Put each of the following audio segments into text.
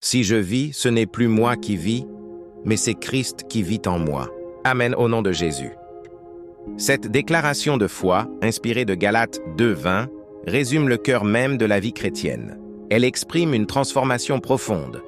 Si je vis, ce n'est plus moi qui vis, mais c'est Christ qui vit en moi. Amen au nom de Jésus. Cette déclaration de foi, inspirée de Galates 2:20, résume le cœur même de la vie chrétienne. Elle exprime une transformation profonde,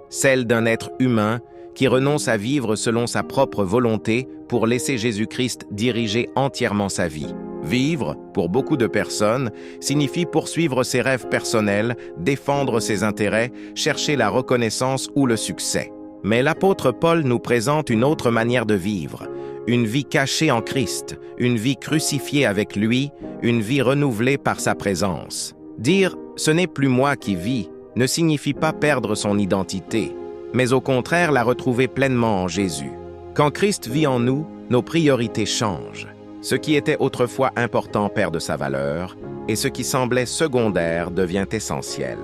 celle d'un être humain qui renonce à vivre selon sa propre volonté pour laisser Jésus-Christ diriger entièrement sa vie. Vivre, pour beaucoup de personnes, signifie poursuivre ses rêves personnels, défendre ses intérêts, chercher la reconnaissance ou le succès. Mais l'apôtre Paul nous présente une autre manière de vivre, une vie cachée en Christ, une vie crucifiée avec lui, une vie renouvelée par sa présence. Dire « ce n'est plus moi qui vis » ne signifie pas perdre son identité, mais au contraire la retrouver pleinement en Jésus. Quand Christ vit en nous, nos priorités changent. Ce qui était autrefois important perd de sa valeur, et ce qui semblait secondaire devient essentiel.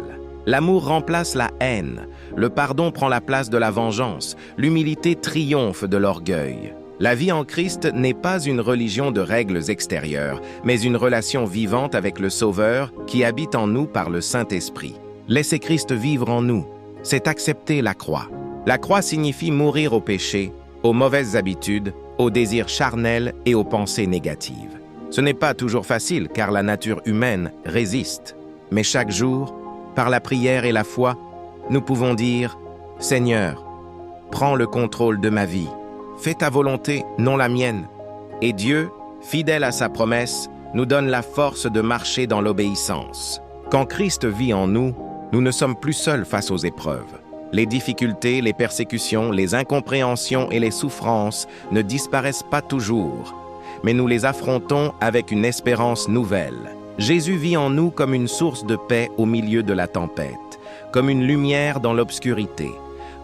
L'amour remplace la haine, le pardon prend la place de la vengeance, l'humilité triomphe de l'orgueil. La vie en Christ n'est pas une religion de règles extérieures, mais une relation vivante avec le Sauveur qui habite en nous par le Saint-Esprit. Laisser Christ vivre en nous, c'est accepter la croix. La croix signifie mourir au péché, aux mauvaises habitudes, aux désirs charnels et aux pensées négatives. Ce n'est pas toujours facile car la nature humaine résiste. Mais chaque jour, par la prière et la foi, nous pouvons dire « Seigneur, prends le contrôle de ma vie, fais ta volonté, non la mienne. » Et Dieu, fidèle à sa promesse, nous donne la force de marcher dans l'obéissance. Quand Christ vit en nous, nous ne sommes plus seuls face aux épreuves. Les difficultés, les persécutions, les incompréhensions et les souffrances ne disparaissent pas toujours, mais nous les affrontons avec une espérance nouvelle. Jésus vit en nous comme une source de paix au milieu de la tempête, comme une lumière dans l'obscurité,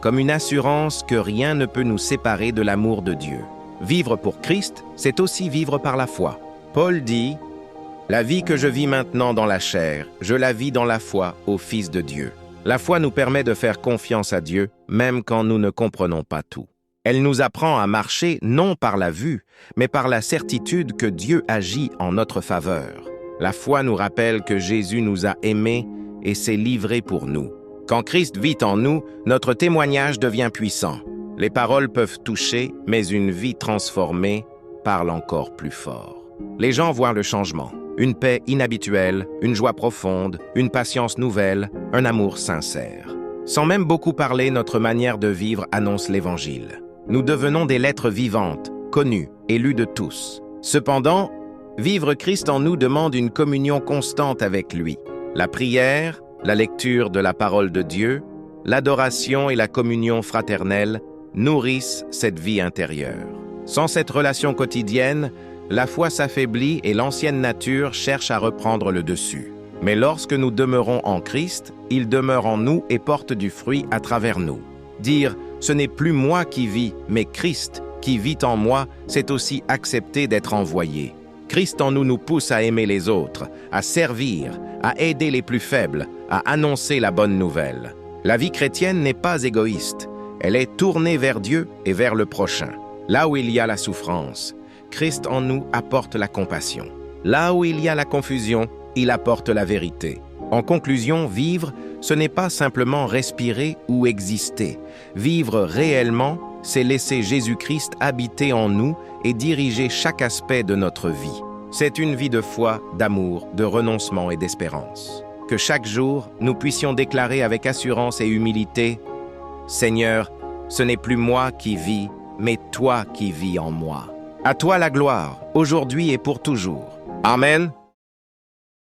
comme une assurance que rien ne peut nous séparer de l'amour de Dieu. Vivre pour Christ, c'est aussi vivre par la foi. Paul dit « La vie que je vis maintenant dans la chair, je la vis dans la foi au Fils de Dieu. » La foi nous permet de faire confiance à Dieu, même quand nous ne comprenons pas tout. Elle nous apprend à marcher non par la vue, mais par la certitude que Dieu agit en notre faveur. La foi nous rappelle que Jésus nous a aimés et s'est livré pour nous. Quand Christ vit en nous, notre témoignage devient puissant. Les paroles peuvent toucher, mais une vie transformée parle encore plus fort. Les gens voient le changement. Une paix inhabituelle, une joie profonde, une patience nouvelle, un amour sincère. Sans même beaucoup parler, notre manière de vivre annonce l'Évangile. Nous devenons des lettres vivantes, connues et lues de tous. Cependant, vivre Christ en nous demande une communion constante avec lui. La prière, la lecture de la parole de Dieu, l'adoration et la communion fraternelle nourrissent cette vie intérieure. Sans cette relation quotidienne, la foi s'affaiblit et l'ancienne nature cherche à reprendre le dessus. Mais lorsque nous demeurons en Christ, il demeure en nous et porte du fruit à travers nous. Dire « ce n'est plus moi qui vis, mais Christ qui vit en moi », c'est aussi accepter d'être envoyé. Christ en nous nous pousse à aimer les autres, à servir, à aider les plus faibles, à annoncer la bonne nouvelle. La vie chrétienne n'est pas égoïste, elle est tournée vers Dieu et vers le prochain. Là où il y a la souffrance, Christ en nous apporte la compassion. Là où il y a la confusion, il apporte la vérité. En conclusion, vivre, ce n'est pas simplement respirer ou exister. Vivre réellement, c'est laisser Jésus-Christ habiter en nous et diriger chaque aspect de notre vie. C'est une vie de foi, d'amour, de renoncement et d'espérance. Que chaque jour, nous puissions déclarer avec assurance et humilité « Seigneur, ce n'est plus moi qui vis, mais toi qui vis en moi. » À toi la gloire, aujourd'hui et pour toujours. Amen.